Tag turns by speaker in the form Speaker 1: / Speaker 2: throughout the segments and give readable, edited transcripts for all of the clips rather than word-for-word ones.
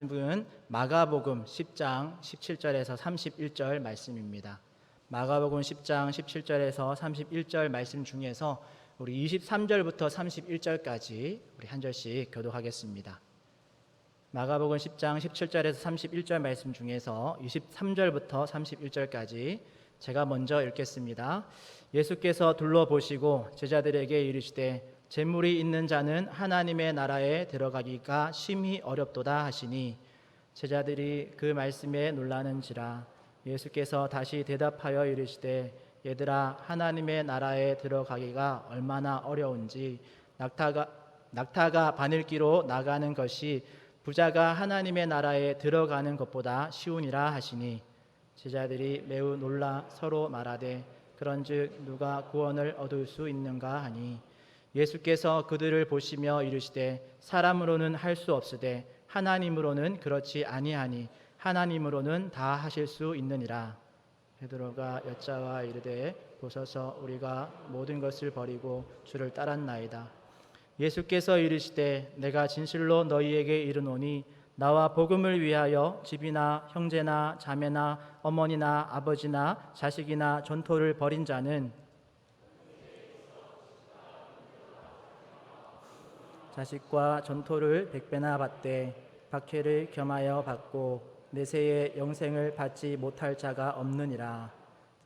Speaker 1: 은 마가복음 10장 17절에서 31절 말씀입니다. 마가복음 10장 17절에서 31절 말씀 중에서 우리 23절부터 31절까지 우리 한 절씩 교독하겠습니다. 마가복음 10장 17절에서 31절 말씀 중에서 23절부터 31절까지 제가 먼저 읽겠습니다. 예수께서 둘러보시고 제자들에게 이르시되 재물이 있는 자는 하나님의 나라에 들어가기가 심히 어렵도다 하시니 제자들이 그 말씀에 놀라는지라. 예수께서 다시 대답하여 이르시되 얘들아, 하나님의 나라에 들어가기가 얼마나 어려운지 낙타가 바늘기로 나가는 것이 부자가 하나님의 나라에 들어가는 것보다 쉬우니라 하시니 제자들이 매우 놀라 서로 말하되 그런즉 누가 구원을 얻을 수 있는가 하니 예수께서 그들을 보시며 이르시되 사람으로는 할 수 없으되 하나님으로는 그렇지 아니하니 하나님으로는 다 하실 수 있느니라. 베드로가 여짜와 이르되 보소서, 우리가 모든 것을 버리고 주를 따랐나이다. 예수께서 이르시되 내가 진실로 너희에게 이르노니 나와 복음을 위하여 집이나 형제나 자매나 어머니나 아버지나 자식이나 전토를 벌인 자는 자식과 전토를 100배나 받되 박해를 겸하여 받고 내세의 영생을 받지 못할 자가 없느니라.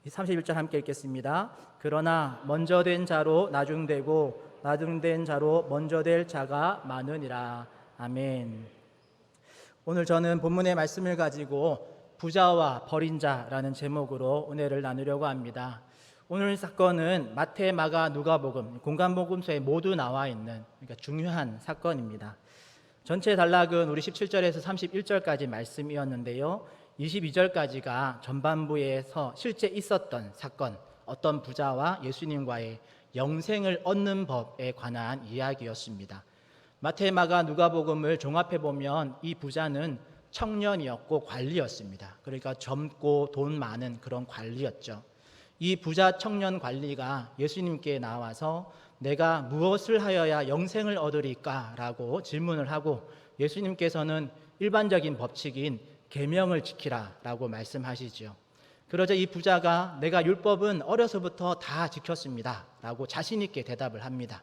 Speaker 1: 31절 함께 읽겠습니다. 그러나 먼저 된 자로 나중되고 나중된 자로 먼저 될 자가 많으니라. 아멘. 오늘 저는 본문의 말씀을 가지고 부자와 버린 자라는 제목으로 은혜를 나누려고 합니다. 오늘 사건은 마태, 마가, 누가복음, 공간복음서에 모두 나와 있는 중요한 사건입니다. 전체 단락은 우리 17절에서 31절까지 말씀이었는데요. 22절까지가 전반부에서 실제 있었던 사건, 어떤 부자와 예수님과의 영생을 얻는 법에 관한 이야기였습니다. 마태, 마가, 누가복음을 종합해 보면 이 부자는 청년이었고 관리였습니다. 그러니까 젊고 돈 많은 그런 관리였죠. 이 부자 청년 관리가 예수님께 나와서 내가 무엇을 하여야 영생을 얻으리까? 라고 질문을 하고 예수님께서는 일반적인 법칙인 계명을 지키라 라고 말씀하시죠. 그러자 이 부자가 내가 율법은 어려서부터 다 지켰습니다 라고 자신 있게 대답을 합니다.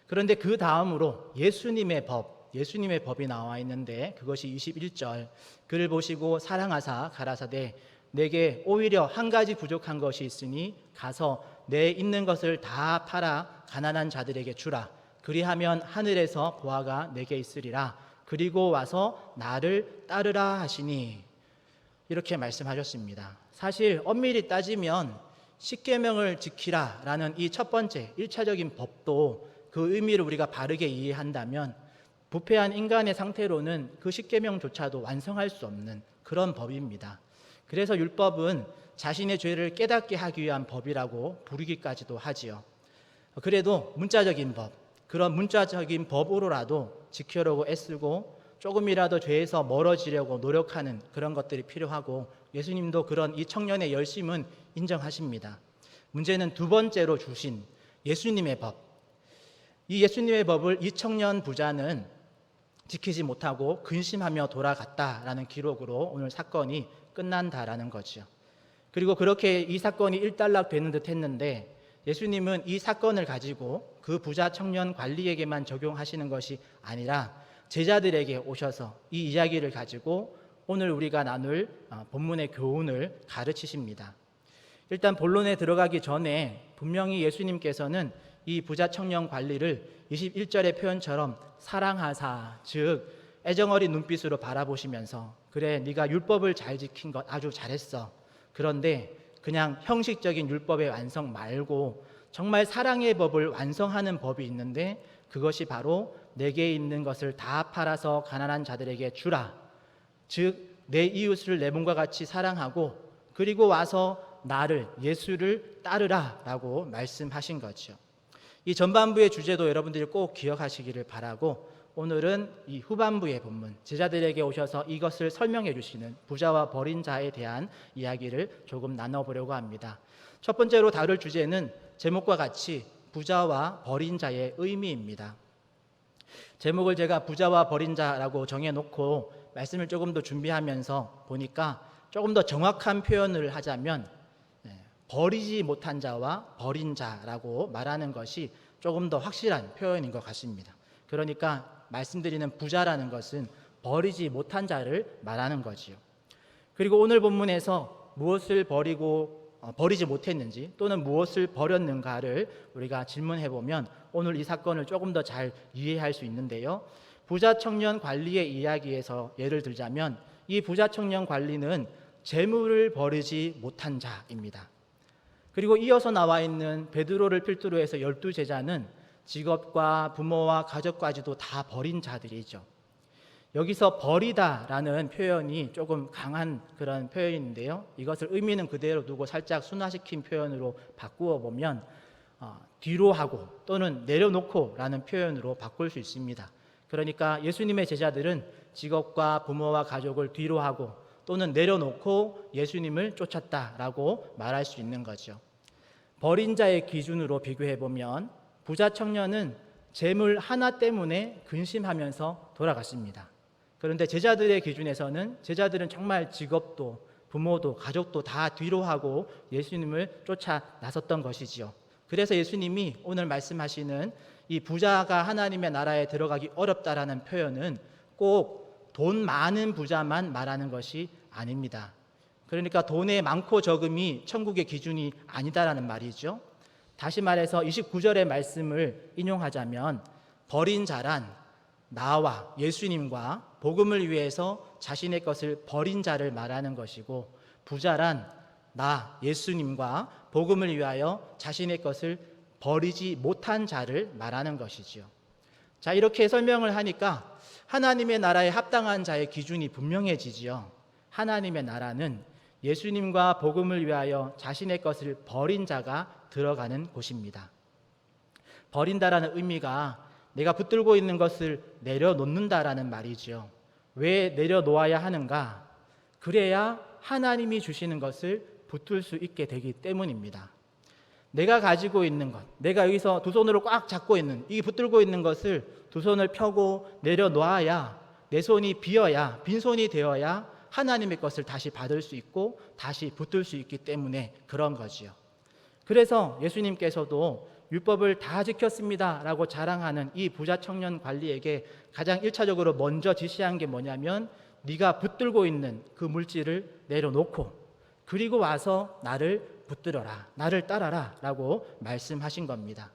Speaker 1: 그런데 그 다음으로 예수님의 법이 나와 있는데 그것이 21절, 그를 보시고 사랑하사 가라사대 내게 오히려 한 가지 부족한 것이 있으니 가서 내 있는 것을 다 팔아 가난한 자들에게 주라. 그리하면 하늘에서 보화가 내게 있으리라. 그리고 와서 나를 따르라 하시니 이렇게 말씀하셨습니다. 사실 엄밀히 따지면 십계명을 지키라라는 이 첫 번째 1차적인 법도 그 의미를 우리가 바르게 이해한다면 부패한 인간의 상태로는 그 십계명조차도 완성할 수 없는 그런 법입니다. 그래서 율법은 자신의 죄를 깨닫게 하기 위한 법이라고 부르기까지도 하지요. 그래도 문자적인 법, 그런 문자적인 법으로라도 지키려고 애쓰고 조금이라도 죄에서 멀어지려고 노력하는 그런 것들이 필요하고 예수님도 그런 이 청년의 열심은 인정하십니다. 문제는 두 번째로 주신 예수님의 법. 이 예수님의 법을 이 청년 부자는 지키지 못하고 근심하며 돌아갔다라는 기록으로 오늘 사건이 끝난다라는 거죠. 그리고 그렇게 이 사건이 일단락 되는 듯 했는데 예수님은 이 사건을 가지고 그 부자 청년 관리에게만 적용하시는 것이 아니라 제자들에게 오셔서 이 이야기를 가지고 오늘 우리가 나눌 본문의 교훈을 가르치십니다. 일단 본론에 들어가기 전에 분명히 예수님께서는 이 부자 청년 관리를 21절의 표현처럼 사랑하사, 즉 애정어린 눈빛으로 바라보시면서 그래, 네가 율법을 잘 지킨 것 아주 잘했어. 그런데 그냥 형식적인 율법의 완성 말고 정말 사랑의 법을 완성하는 법이 있는데 그것이 바로 내게 있는 것을 다 팔아서 가난한 자들에게 주라. 즉 내 이웃을 내 몸과 같이 사랑하고 그리고 와서 나를, 예수를 따르라 라고 말씀하신 거죠. 이 전반부의 주제도 여러분들이 꼭 기억하시기를 바라고 오늘은 이 후반부의 본문, 제자들에게 오셔서 이것을 설명해 주시는 부자와 버린 자에 대한 이야기를 조금 나눠보려고 합니다. 첫 번째로 다룰 주제는 제목과 같이 부자와 버린 자의 의미입니다. 제목을 제가 부자와 버린 자라고 정해놓고 말씀을 조금 더 준비하면서 보니까 조금 더 정확한 표현을 하자면 버리지 못한 자와 버린 자라고 말하는 것이 조금 더 확실한 표현인 것 같습니다. 그러니까 말씀드리는 부자라는 것은 버리지 못한 자를 말하는 거지요. 그리고 오늘 본문에서 무엇을 버리지 못했는지 또는 무엇을 버렸는가를 우리가 질문해 보면 오늘 이 사건을 조금 더 잘 이해할 수 있는데요. 부자 청년 관리의 이야기에서 예를 들자면 이 부자 청년 관리는 재물을 버리지 못한 자입니다. 그리고 이어서 나와 있는 베드로를 필두로 해서 12제자는 직업과 부모와 가족까지도 다 버린 자들이죠. 여기서 버리다라는 표현이 조금 강한 그런 표현인데요. 이것을 의미는 그대로 두고 살짝 순화시킨 표현으로 바꾸어 보면 뒤로 하고 또는 내려놓고 라는 표현으로 바꿀 수 있습니다. 그러니까 예수님의 제자들은 직업과 부모와 가족을 뒤로 하고 또는 내려놓고 예수님을 쫓았다라고 말할 수 있는 거죠. 버린 자의 기준으로 비교해 보면 부자 청년은 재물 하나 때문에 근심하면서 돌아갔습니다. 그런데 제자들의 기준에서는 제자들은 정말 직업도 부모도 가족도 다 뒤로 하고 예수님을 쫓아 나섰던 것이지요. 그래서 예수님이 오늘 말씀하시는 이 부자가 하나님의 나라에 들어가기 어렵다라는 표현은 꼭 돈 많은 부자만 말하는 것이 아닙니다. 그러니까 돈의 많고 적음이 천국의 기준이 아니다라는 말이죠. 다시 말해서 29절의 말씀을 인용하자면 버린 자란 나와 예수님과 복음을 위해서 자신의 것을 버린 자를 말하는 것이고 부자란 나 예수님과 복음을 위하여 자신의 것을 버리지 못한 자를 말하는 것이지요. 자, 이렇게 설명을 하니까 하나님의 나라에 합당한 자의 기준이 분명해지지요. 하나님의 나라는 예수님과 복음을 위하여 자신의 것을 버린 자가 들어가는 곳입니다. 버린다라는 의미가 내가 붙들고 있는 것을 내려놓는다라는 말이지요. 왜 내려놓아야 하는가? 그래야 하나님이 주시는 것을 붙들 수 있게 되기 때문입니다. 내가 가지고 있는 것, 내가 여기서 두 손으로 꽉 잡고 있는 이 붙들고 있는 것을 두 손을 펴고 내려놓아야 내 손이 비어야 빈손이 되어야 하나님의 것을 다시 받을 수 있고 다시 붙들 수 있기 때문에 그런 거지요. 그래서 예수님께서도 율법을 다 지켰습니다 라고 자랑하는 이 부자 청년 관리에게 가장 1차적으로 먼저 지시한 게 뭐냐면 네가 붙들고 있는 그 물질을 내려놓고 그리고 와서 나를 붙들어라, 나를 따라라 라고 말씀하신 겁니다.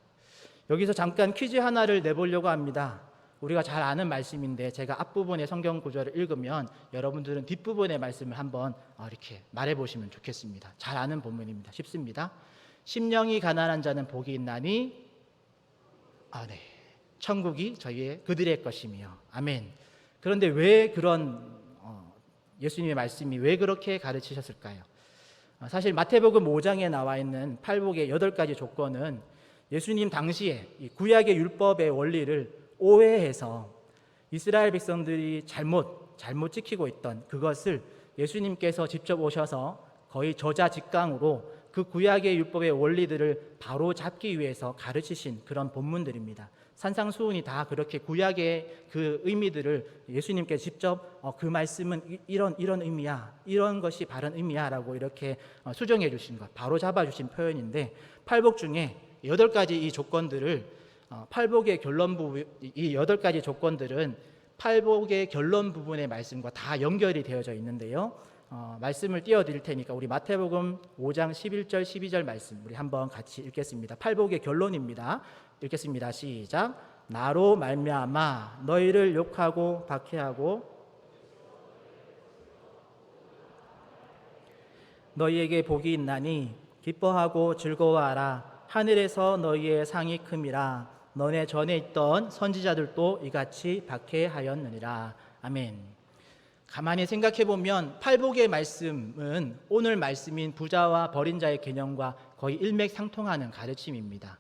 Speaker 1: 여기서 잠깐 퀴즈 하나를 내보려고 합니다. 우리가 잘 아는 말씀인데 제가 앞부분의 성경 구절을 읽으면 여러분들은 뒷부분의 말씀을 한번 이렇게 말해보시면 좋겠습니다. 잘 아는 본문입니다. 쉽습니다. 심령이 가난한 자는 복이 있나니 네. 천국이 그들의 것이며 아멘. 그런데 왜 그런 예수님의 말씀이 왜 그렇게 가르치셨을까요? 사실 마태복음 5장에 나와 있는 팔복의 8가지 조건은 예수님 당시에 이 구약의 율법의 원리를 오해해서 이스라엘 백성들이 잘못 지키고 있던 그것을 예수님께서 직접 오셔서 거의 저자직강으로 그 구약의 율법의 원리들을 바로 잡기 위해서 가르치신 그런 본문들입니다. 산상수훈이 다 그렇게 구약의 그 의미들을 예수님께 직접 그 말씀은 이런 의미야, 이런 것이 바른 의미야 라고 이렇게 수정해 주신 것, 바로 잡아 주신 표현인데 팔복 중에 8가지 이 조건들을 팔복의 결론 부분, 이 8가지 조건들은 팔복의 결론 부분의 말씀과 다 연결이 되어져 있는데요. 말씀을 띄워드릴 테니까 우리 마태복음 5장 11절 12절 말씀 우리 한번 같이 읽겠습니다. 팔복의 결론입니다. 읽겠습니다. 시작. 나로 말미암아 너희를 욕하고 박해하고 너희에게 복이 있나니 기뻐하고 즐거워하라. 하늘에서 너희의 상이 큼이라. 너네 전에 있던 선지자들도 이같이 박해하였느니라. 아멘. 가만히 생각해 보면 팔복의 말씀은 오늘 말씀인 부자와 버린 자의 개념과 거의 일맥상통하는 가르침입니다.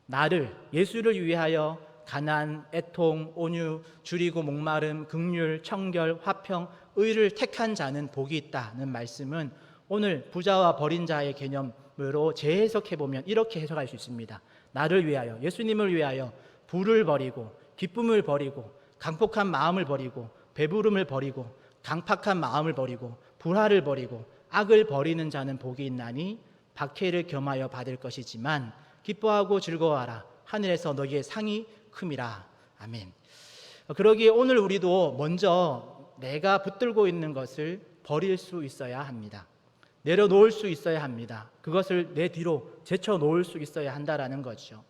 Speaker 1: 나를 예수를 위하여 가난, 애통, 온유, 줄이고 목마름, 긍휼, 청결, 화평, 의를 택한 자는 복이 있다는 말씀은 오늘 부자와 버린 자의 개념으로 재해석해 보면 이렇게 해석할 수 있습니다. 나를 위하여, 예수님을 위하여 부를 버리고 기쁨을 버리고 강폭한 마음을 버리고 배부름을 버리고 강팍한 마음을 버리고 불화를 버리고 악을 버리는 자는 복이 있나니 박해를 겸하여 받을 것이지만 기뻐하고 즐거워하라. 하늘에서 너희의 상이 큼이라. 아멘. 그러기에 오늘 우리도 먼저 내가 붙들고 있는 것을 버릴 수 있어야 합니다. 내려놓을 수 있어야 합니다. 그것을 내 뒤로 제쳐놓을 수 있어야 한다라는 거죠.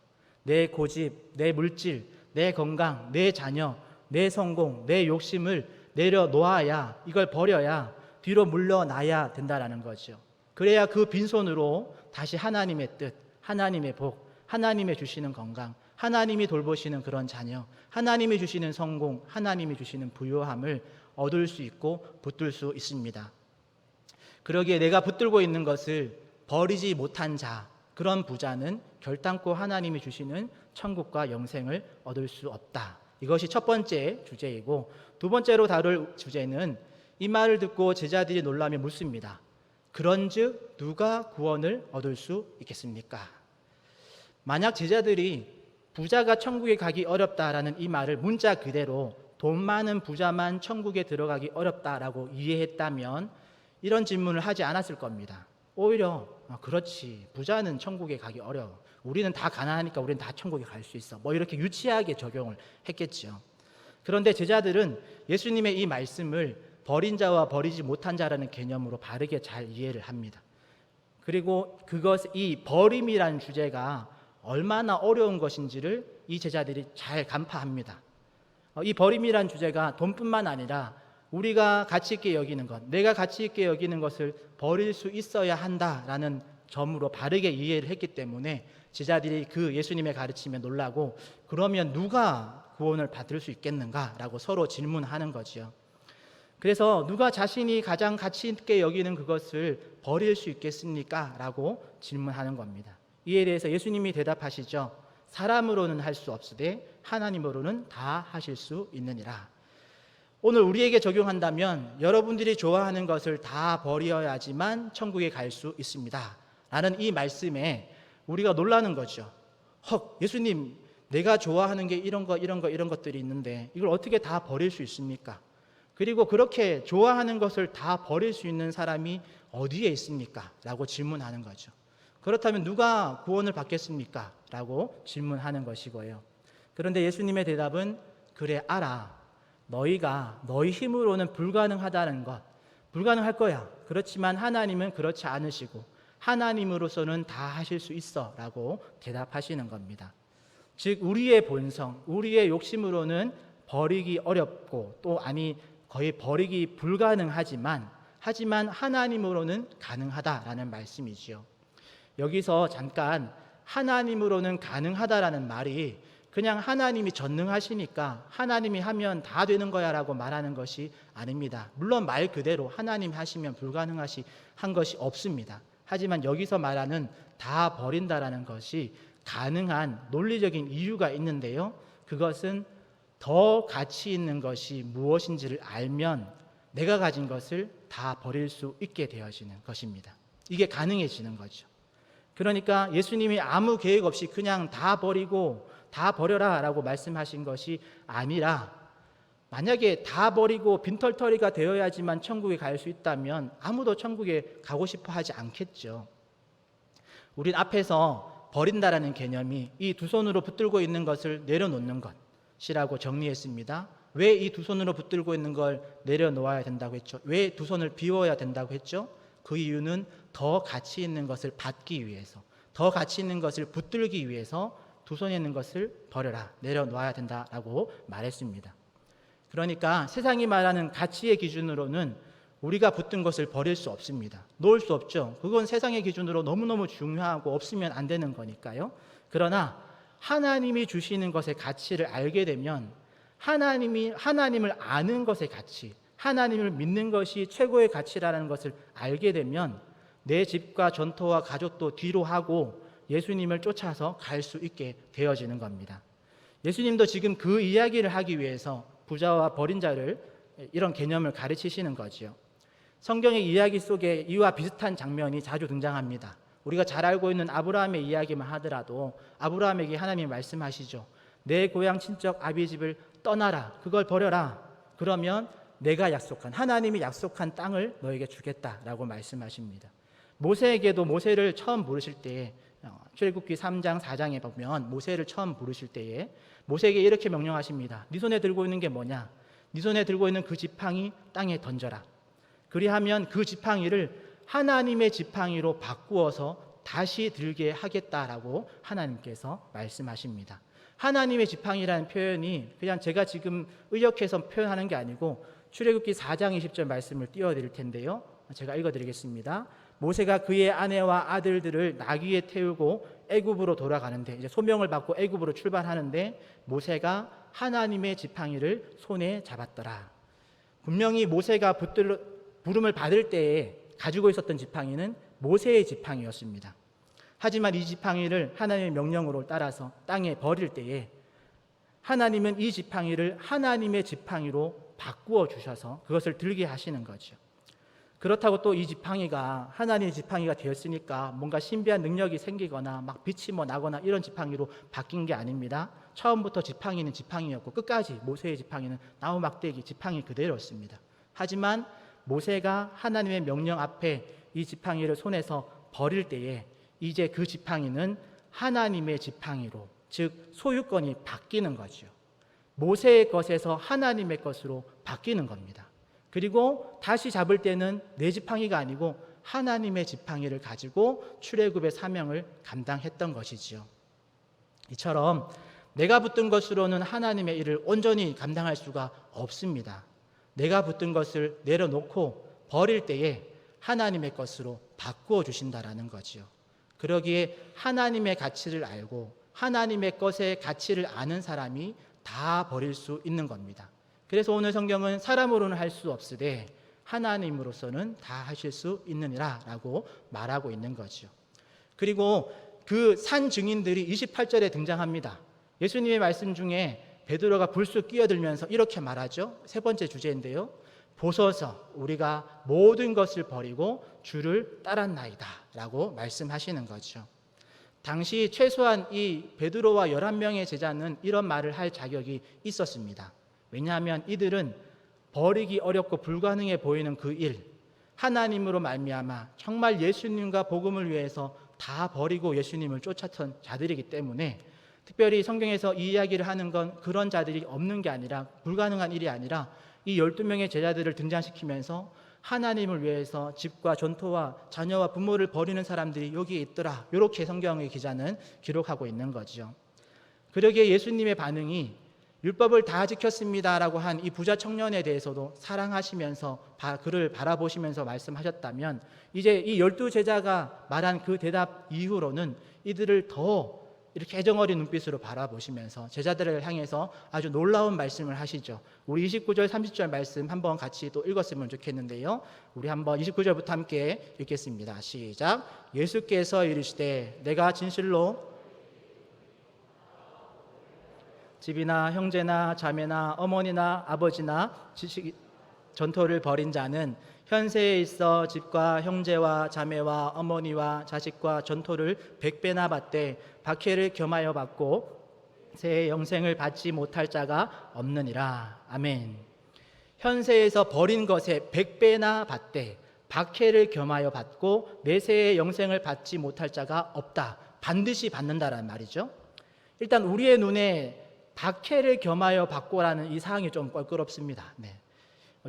Speaker 1: 내 고집, 내 물질, 내 건강, 내 자녀, 내 성공, 내 욕심을 내려놓아야, 이걸 버려야 뒤로 물러나야 된다라는 거죠. 그래야 그 빈손으로 다시 하나님의 뜻, 하나님의 복, 하나님이 주시는 건강, 하나님이 돌보시는 그런 자녀, 하나님이 주시는 성공, 하나님이 주시는 부요함을 얻을 수 있고 붙들 수 있습니다. 그러기에 내가 붙들고 있는 것을 버리지 못한 자, 그런 부자는 결단코 하나님이 주시는 천국과 영생을 얻을 수 없다. 이것이 첫 번째 주제이고, 두 번째로 다룰 주제는 이 말을 듣고 제자들이 놀라며 묻습니다. 그런즉 누가 구원을 얻을 수 있겠습니까? 만약 제자들이 부자가 천국에 가기 어렵다라는 이 말을 문자 그대로 돈 많은 부자만 천국에 들어가기 어렵다라고 이해했다면 이런 질문을 하지 않았을 겁니다. 오히려 그렇지, 부자는 천국에 가기 어려워, 우리는 다 가난하니까 우리는 다 천국에 갈 수 있어, 뭐 이렇게 유치하게 적용을 했겠죠. 그런데 제자들은 예수님의 이 말씀을 버린 자와 버리지 못한 자라는 개념으로 바르게 잘 이해를 합니다. 그리고 이 버림이라는 주제가 얼마나 어려운 것인지를 이 제자들이 잘 간파합니다. 이 버림이라는 주제가 돈뿐만 아니라 우리가 가치 있게 여기는 것, 내가 가치 있게 여기는 것을 버릴 수 있어야 한다라는 점으로 바르게 이해를 했기 때문에 제자들이 그 예수님의 가르침에 놀라고, 그러면 누가 구원을 받을 수 있겠는가라고 서로 질문하는 거지요. 그래서 누가 자신이 가장 가치 있게 여기는 그것을 버릴 수 있겠습니까? 라고 질문하는 겁니다. 이에 대해서 예수님이 대답하시죠. 사람으로는 할 수 없으되 하나님으로는 다 하실 수 있느니라. 오늘 우리에게 적용한다면 여러분들이 좋아하는 것을 다 버려야지만 천국에 갈 수 있습니다 라는 이 말씀에 우리가 놀라는 거죠. 헉, 예수님, 내가 좋아하는 게 이런 것들이 있는데 이걸 어떻게 다 버릴 수 있습니까? 그리고 그렇게 좋아하는 것을 다 버릴 수 있는 사람이 어디에 있습니까? 라고 질문하는 거죠. 그렇다면 누가 구원을 받겠습니까? 라고 질문하는 것이고요. 그런데 예수님의 대답은, 그래, 알아. 너희가 너희 힘으로는 불가능하다는 것, 불가능할 거야. 그렇지만 하나님은 그렇지 않으시고 하나님으로서는 다 하실 수 있어 라고 대답하시는 겁니다. 즉 우리의 본성, 우리의 욕심으로는 버리기 어렵고 또 거의 버리기 불가능하지만 하나님으로는 가능하다라는 말씀이지요. 여기서 잠깐 하나님으로는 가능하다라는 말이 그냥 하나님이 전능하시니까 하나님이 하면 다 되는 거야 라고 말하는 것이 아닙니다. 물론 말 그대로 하나님 하시면 불가능한 것이 없습니다. 하지만 여기서 말하는 다 버린다라는 것이 가능한 논리적인 이유가 있는데요. 그것은 더 가치 있는 것이 무엇인지를 알면 내가 가진 것을 다 버릴 수 있게 되어지는 것입니다. 이게 가능해지는 거죠. 그러니까 예수님이 아무 계획 없이 그냥 다 버리고 다 버려라 라고 말씀하신 것이 아니라, 만약에 다 버리고 빈털터리가 되어야지만 천국에 갈 수 있다면 아무도 천국에 가고 싶어 하지 않겠죠. 우린 앞에서 버린다라는 개념이 이 두 손으로 붙들고 있는 것을 내려놓는 것이라고 정리했습니다. 왜 이 두 손으로 붙들고 있는 걸 내려놓아야 된다고 했죠? 왜 두 손을 비워야 된다고 했죠? 그 이유는 더 가치 있는 것을 받기 위해서, 더 가치 있는 것을 붙들기 위해서 두 손에 있는 것을 버려라, 내려놓아야 된다라고 말했습니다. 그러니까 세상이 말하는 가치의 기준으로는 우리가 붙든 것을 버릴 수 없습니다. 놓을 수 없죠. 그건 세상의 기준으로 너무너무 중요하고 없으면 안 되는 거니까요. 그러나 하나님이 주시는 것의 가치를 알게 되면 하나님을 아는 것의 가치, 하나님을 믿는 것이 최고의 가치라는 것을 알게 되면 내 집과 전토와 가족도 뒤로 하고 예수님을 쫓아서 갈 수 있게 되어지는 겁니다. 예수님도 지금 그 이야기를 하기 위해서 부자와 버린 자를 이런 개념을 가르치시는 거지요. 성경의 이야기 속에 이와 비슷한 장면이 자주 등장합니다. 우리가 잘 알고 있는 아브라함의 이야기만 하더라도 아브라함에게 하나님이 말씀하시죠. 내 고향 친척 아비 집을 떠나라, 그걸 버려라, 그러면 내가 약속한 하나님이 약속한 땅을 너에게 주겠다라고 말씀하십니다. 모세에게도 모세를 처음 부르실 때에 출애굽기 3장 4장에 보면 모세를 처음 부르실 때에 모세에게 이렇게 명령하십니다. 네 손에 들고 있는 게 뭐냐? 네 손에 들고 있는 그 지팡이 땅에 던져라. 그리하면 그 지팡이를 하나님의 지팡이로 바꾸어서 다시 들게 하겠다라고 하나님께서 말씀하십니다. 하나님의 지팡이라는 표현이 그냥 제가 지금 의역해서 표현하는 게 아니고 출애굽기 4장 20절 말씀을 띄워드릴 텐데요. 제가 읽어드리겠습니다. 모세가 그의 아내와 아들들을 나귀에 태우고 애굽으로 돌아가는데 이제 소명을 받고 애굽으로 출발하는데 모세가 하나님의 지팡이를 손에 잡았더라. 분명히 모세가 부름을 받을 때에 가지고 있었던 지팡이는 모세의 지팡이였습니다. 하지만 이 지팡이를 하나님의 명령으로 따라서 땅에 버릴 때에 하나님은 이 지팡이를 하나님의 지팡이로 바꾸어 주셔서 그것을 들게 하시는 거죠. 그렇다고 또 이 지팡이가 하나님의 지팡이가 되었으니까 뭔가 신비한 능력이 생기거나 막 빛이 나거나 이런 지팡이로 바뀐 게 아닙니다. 처음부터 지팡이는 지팡이였고 끝까지 모세의 지팡이는 나무 막대기 지팡이 그대로였습니다. 하지만 모세가 하나님의 명령 앞에 이 지팡이를 손에서 버릴 때에 이제 그 지팡이는 하나님의 지팡이로, 즉 소유권이 바뀌는 거죠. 모세의 것에서 하나님의 것으로 바뀌는 겁니다. 그리고 다시 잡을 때는 내 지팡이가 아니고 하나님의 지팡이를 가지고 출애굽의 사명을 감당했던 것이지요. 이처럼 내가 붙든 것으로는 하나님의 일을 온전히 감당할 수가 없습니다. 내가 붙든 것을 내려놓고 버릴 때에 하나님의 것으로 바꾸어 주신다라는 거지요. 그러기에 하나님의 가치를 알고 하나님의 것의 가치를 아는 사람이 다 버릴 수 있는 겁니다. 그래서 오늘 성경은 사람으로는 할 수 없으되 하나님으로서는 다 하실 수 있느니라 라고 말하고 있는 거죠. 그리고 그 산 증인들이 28절에 등장합니다. 예수님의 말씀 중에 베드로가 불쑥 끼어들면서 이렇게 말하죠. 세 번째 주제인데요. 보소서 우리가 모든 것을 버리고 주를 따랐나이다 라고 말씀하시는 거죠. 당시 최소한 이 베드로와 11명의 제자는 이런 말을 할 자격이 있었습니다. 왜냐하면 이들은 버리기 어렵고 불가능해 보이는 그 일, 하나님으로 말미암아 정말 예수님과 복음을 위해서 다 버리고 예수님을 쫓았던 자들이기 때문에 특별히 성경에서 이 이야기를 하는 건 그런 자들이 없는 게 아니라 불가능한 일이 아니라 이 12명의 제자들을 등장시키면서 하나님을 위해서 집과 전토와 자녀와 부모를 버리는 사람들이 여기에 있더라. 이렇게 성경의 기자는 기록하고 있는 거죠. 그러기에 예수님의 반응이 율법을 다 지켰습니다라고 한 이 부자 청년에 대해서도 사랑하시면서 그를 바라보시면서 말씀하셨다면 이제 이 12제자가 말한 그 대답 이후로는 이들을 더 이렇게 애정어린 눈빛으로 바라보시면서 제자들을 향해서 아주 놀라운 말씀을 하시죠. 우리 29절 30절 말씀 한번 같이 또 읽었으면 좋겠는데요. 우리 한번 29절부터 함께 읽겠습니다. 시작. 예수께서 이르시되 내가 진실로 집이나 형제나 자매나 어머니나 아버지나 전토를 벌인 자는 현세에 있어 집과 형제와 자매와 어머니와 자식과 전토를 100배나 받되 박해를 겸하여 받고 새 영생을 받지 못할 자가 없느니라. 아멘. 현세에서 벌인 것에 100배나 받되 박해를 겸하여 받고 내세의 영생을 받지 못할 자가 없다. 반드시 받는다라는 말이죠. 일단 우리의 눈에 박해를 겸하여 받고라는 이 사항이 좀 껄끄럽습니다. 네.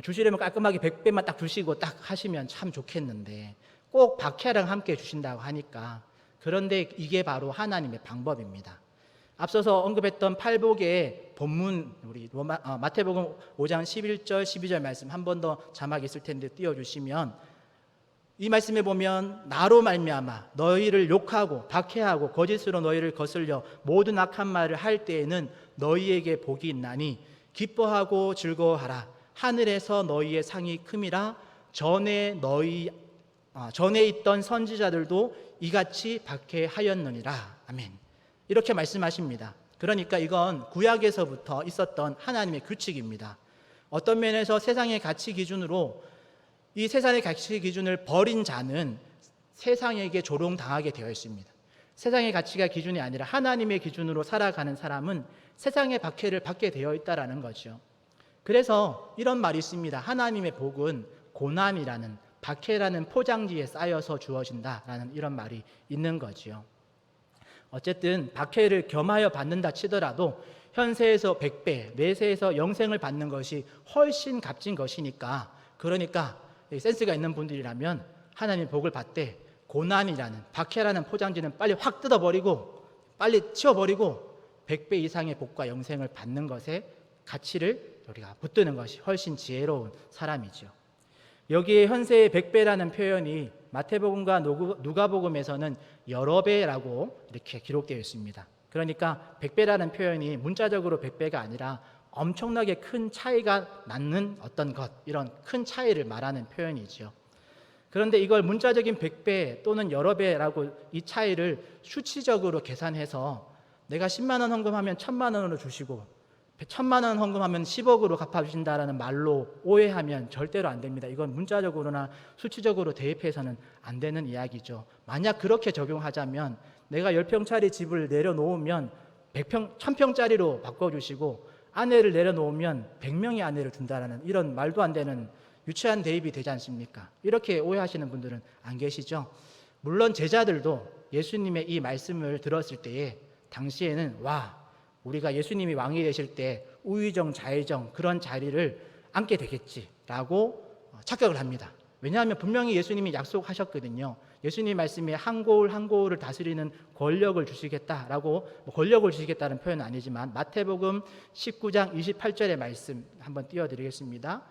Speaker 1: 주시려면 깔끔하게 100배만 딱 주시고 딱 하시면 참 좋겠는데 꼭 박해랑 함께 주신다고 하니까 그런데 이게 바로 하나님의 방법입니다. 앞서서 언급했던 팔복의 본문 우리 마태복음 5장 11절 12절 말씀 한 번 더 자막 있을 텐데 띄워주시면 이 말씀에 보면 나로 말미암아 너희를 욕하고 박해하고 거짓으로 너희를 거슬려 모든 악한 말을 할 때에는 너희에게 복이 있나니 기뻐하고 즐거워하라. 하늘에서 너희의 상이 큼이라. 전에 있던 선지자들도 이같이 박해하였느니라. 아멘. 이렇게 말씀하십니다. 그러니까 이건 구약에서부터 있었던 하나님의 규칙입니다. 어떤 면에서 세상의 가치 기준으로 이 세상의 가치 기준을 버린 자는 세상에게 조롱당하게 되어 있습니다. 세상의 가치가 기준이 아니라 하나님의 기준으로 살아가는 사람은 세상의 박해를 받게 되어 있다라는 거죠. 그래서 이런 말이 있습니다. 하나님의 복은 고난이라는 박해라는 포장지에 쌓여서 주어진다라는 이런 말이 있는 거지요. 어쨌든 박해를 겸하여 받는다 치더라도 현세에서 100배, 내세에서 영생을 받는 것이 훨씬 값진 것이니까, 그러니까 센스가 있는 분들이라면 하나님의 복을 받되 고난이라는 박해라는 포장지는 빨리 확 뜯어버리고 빨리 치워버리고 100배 이상의 복과 영생을 받는 것에 가치를 우리가 붙드는 것이 훨씬 지혜로운 사람이죠. 여기에 현세의 100배라는 표현이 마태복음과 누가복음에서는 여러 배라고 이렇게 기록되어 있습니다. 그러니까 100배라는 표현이 문자적으로 100배가 아니라 엄청나게 큰 차이가 나는 어떤 것, 이런 큰 차이를 말하는 표현이죠. 그런데 이걸 문자적인 100배 또는 여러 배라고 이 차이를 수치적으로 계산해서 내가 10만 원 헌금하면 1000만 원으로 주시고 1000만 원 헌금하면 10억으로 갚아주신다라는 말로 오해하면 절대로 안 됩니다. 이건 문자적으로나 수치적으로 대입해서는 안 되는 이야기죠. 만약 그렇게 적용하자면 내가 10평짜리 집을 내려놓으면 1000평짜리로 바꿔주시고 아내를 내려놓으면 100명의 아내를 준다라는 이런 말도 안 되는 유치한 대입이 되지 않습니까? 이렇게 오해하시는 분들은 안 계시죠? 물론 제자들도 예수님의 이 말씀을 들었을 때에 당시에는 우리가 예수님이 왕이 되실 때 우의정 좌의정 그런 자리를 앉게 되겠지라고 착각을 합니다. 왜냐하면 분명히 예수님이 약속하셨거든요. 예수님 말씀에 한 고을 한 고을을 다스리는 권력을 주시겠다라고, 권력을 주시겠다는 표현은 아니지만 마태복음 19장 28절의 말씀 한번 띄워드리겠습니다.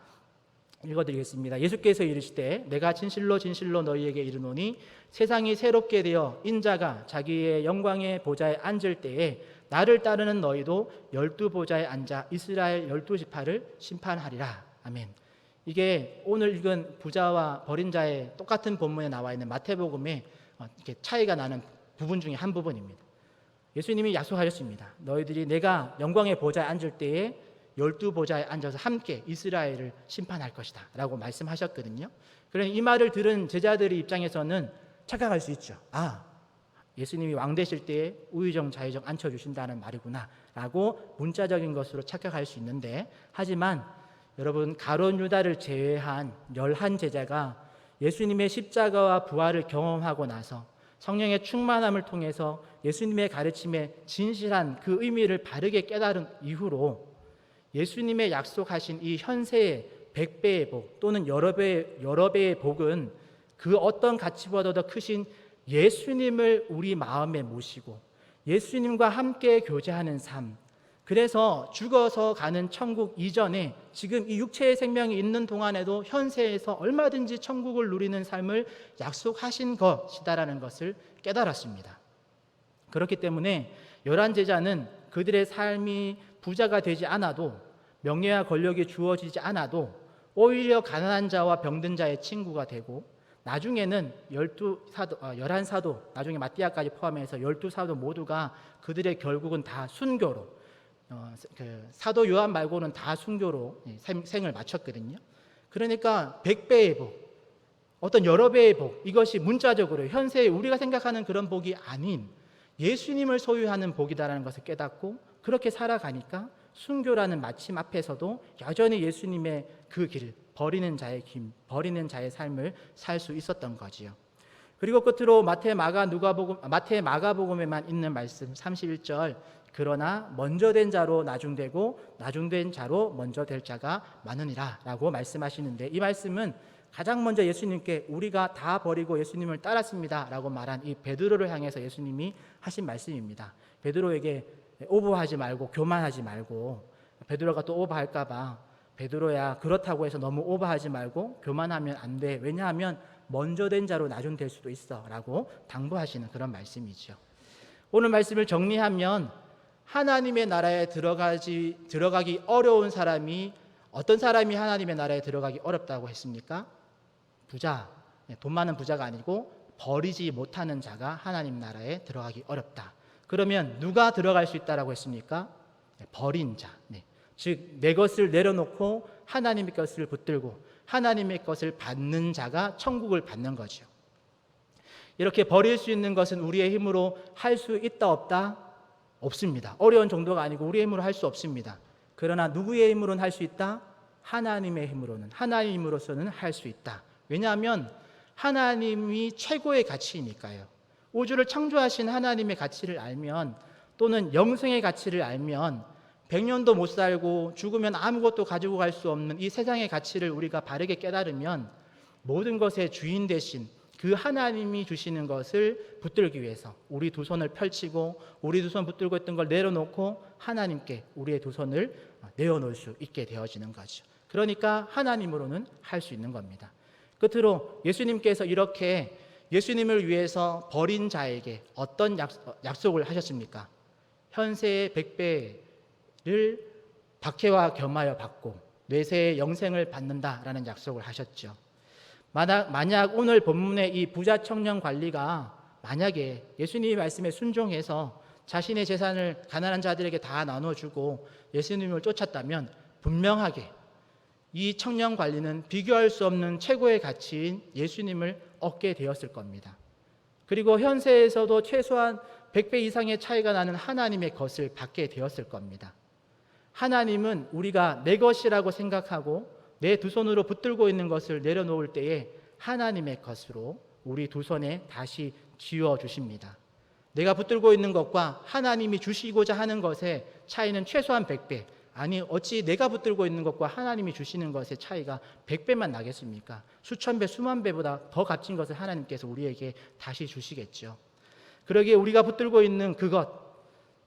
Speaker 1: 읽어드리겠습니다. 예수께서 이르시되 내가 진실로 진실로 너희에게 이르노니 세상이 새롭게 되어 인자가 자기의 영광의 보좌에 앉을 때에 나를 따르는 너희도 12보좌에 앉아 이스라엘 12지파를 심판하리라. 아멘. 이게 오늘 읽은 부자와 버린 자의 똑같은 본문에 나와 있는 마태복음에 이렇게 차이가 나는 부분 중에 한 부분입니다. 예수님이 약속하셨습니다. 너희들이 내가 영광의 보좌에 앉을 때에 12보좌에 앉아서 함께 이스라엘을 심판할 것이다 라고 말씀하셨거든요. 그러니 이 말을 들은 제자들의 입장에서는 착각할 수 있죠. 예수님이 왕 되실 때에 우의정 좌의정 앉혀주신다는 말이구나 라고 문자적인 것으로 착각할 수 있는데, 하지만 여러분, 가룟 유다를 제외한 11제자가 예수님의 십자가와 부활을 경험하고 나서 성령의 충만함을 통해서 예수님의 가르침의 진실한 그 의미를 바르게 깨달은 이후로 예수님의 약속하신 이 현세의 100배의 복 또는 여러 배의 복은 그 어떤 가치보다 더 크신 예수님을 우리 마음에 모시고 예수님과 함께 교제하는 삶, 그래서 죽어서 가는 천국 이전에 지금 이 육체의 생명이 있는 동안에도 현세에서 얼마든지 천국을 누리는 삶을 약속하신 것이다라는 것을 깨달았습니다. 그렇기 때문에 11제자는 그들의 삶이 부자가 되지 않아도, 명예와 권력이 주어지지 않아도 오히려 가난한 자와 병든 자의 친구가 되고, 나중에는 11사도, 나중에 마띠아까지 포함해서 12사도 모두가 그들의 결국은 다 순교로, 사도 요한 말고는 다 순교로 생을 마쳤거든요. 그러니까 100배의 복, 어떤 여러 배의 복, 이것이 문자적으로 현세에 우리가 생각하는 그런 복이 아닌 예수님을 소유하는 복이다라는 것을 깨닫고 그렇게 살아가니까 순교라는 마침 앞에서도 여전히 예수님의 그 길, 버리는 자의 길, 버리는 자의 삶을 살 수 있었던 거지요. 그리고 끝으로 마태 마가복음에만 있는 말씀 31절, 그러나 먼저 된 자로 나중되고 나중된 자로 먼저 될 자가 많으니라 라고 말씀하시는데, 이 말씀은 가장 먼저 예수님께 우리가 다 버리고 예수님을 따랐습니다 라고 말한 이 베드로를 향해서 예수님이 하신 말씀입니다. 베드로에게 오버하지 말고 교만하지 말고, 베드로가 또 오버할까 봐 베드로야, 그렇다고 해서 너무 오버하지 말고 교만하면 안 돼. 왜냐하면 먼저 된 자로 나중 될 수도 있어 라고 당부하시는 그런 말씀이죠. 오늘 말씀을 정리하면 하나님의 나라에 들어가기 어려운 사람이, 어떤 사람이 하나님의 나라에 들어가기 어렵다고 했습니까? 부자, 돈 많은 부자가 아니고 버리지 못하는 자가 하나님 나라에 들어가기 어렵다. 그러면 누가 들어갈 수 있다라고 했습니까? 버린 자. 즉 내 것을 내려놓고 하나님의 것을 붙들고 하나님의 것을 받는 자가 천국을 받는 거죠. 이렇게 버릴 수 있는 것은 우리의 힘으로 할 수 있다 없다? 없습니다. 어려운 정도가 아니고 우리의 힘으로 할 수 없습니다. 그러나 누구의 힘으로는 할 수 있다? 하나님의 힘으로는, 하나님으로서는 할 수 있다. 왜냐하면 하나님이 최고의 가치이니까요. 우주를 창조하신 하나님의 가치를 알면, 또는 영생의 가치를 알면 100년도 못 살고 죽으면 아무것도 가지고 갈 수 없는 이 세상의 가치를 우리가 바르게 깨달으면 모든 것의 주인 되신 그 하나님이 주시는 것을 붙들기 위해서 우리 두 손을 펼치고, 우리 두 손 붙들고 있던 걸 내려놓고 하나님께 우리의 두 손을 내어놓을 수 있게 되어지는 거죠. 그러니까 하나님으로는 할 수 있는 겁니다. 끝으로 예수님께서 이렇게 예수님을 위해서 버린 자에게 어떤 약속을 하셨습니까? 현세의 100배를 박해와 겸하여 받고 뇌세의 영생을 받는다라는 약속을 하셨죠. 만약 오늘 본문의 이 부자 청년 관리가 만약에 예수님의 말씀에 순종해서 자신의 재산을 가난한 자들에게 다 나눠주고 예수님을 쫓았다면 분명하게 이 청년 관리는 비교할 수 없는 최고의 가치인 예수님을 얻게 되었을 겁니다. 그리고 현세에서도 최소한 100배 이상의 차이가 나는 하나님의 것을 받게 되었을 겁니다. 하나님은 우리가 내 것이라고 생각하고 내 두 손으로 붙들고 있는 것을 내려놓을 때에 하나님의 것으로 우리 두 손에 다시 쥐어 주십니다. 내가 붙들고 있는 것과 하나님이 주시고자 하는 것의 차이는 최소한 100배, 아니 어찌 내가 붙들고 있는 것과 하나님이 주시는 것의 차이가 100배만 나겠습니까? 수천 배, 수만 배보다 더 값진 것을 하나님께서 우리에게 다시 주시겠죠. 그러기에 우리가 붙들고 있는 그것,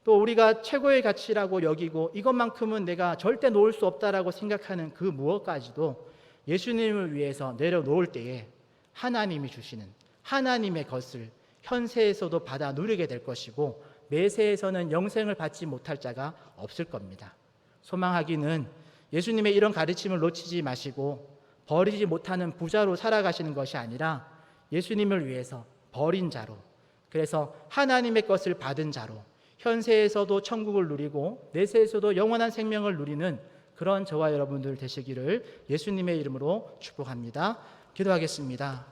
Speaker 1: 또 우리가 최고의 가치라고 여기고 이것만큼은 내가 절대 놓을 수 없다라고 생각하는 그 무엇까지도 예수님을 위해서 내려놓을 때에 하나님이 주시는 하나님의 것을 현세에서도 받아 누리게 될 것이고 내세에서는 영생을 받지 못할 자가 없을 겁니다. 소망하기는 예수님의 이런 가르침을 놓치지 마시고 버리지 못하는 부자로 살아가시는 것이 아니라 예수님을 위해서 버린 자로, 그래서 하나님의 것을 받은 자로 현세에서도 천국을 누리고 내세에서도 영원한 생명을 누리는 그런 저와 여러분들 되시기를 예수님의 이름으로 축복합니다. 기도하겠습니다.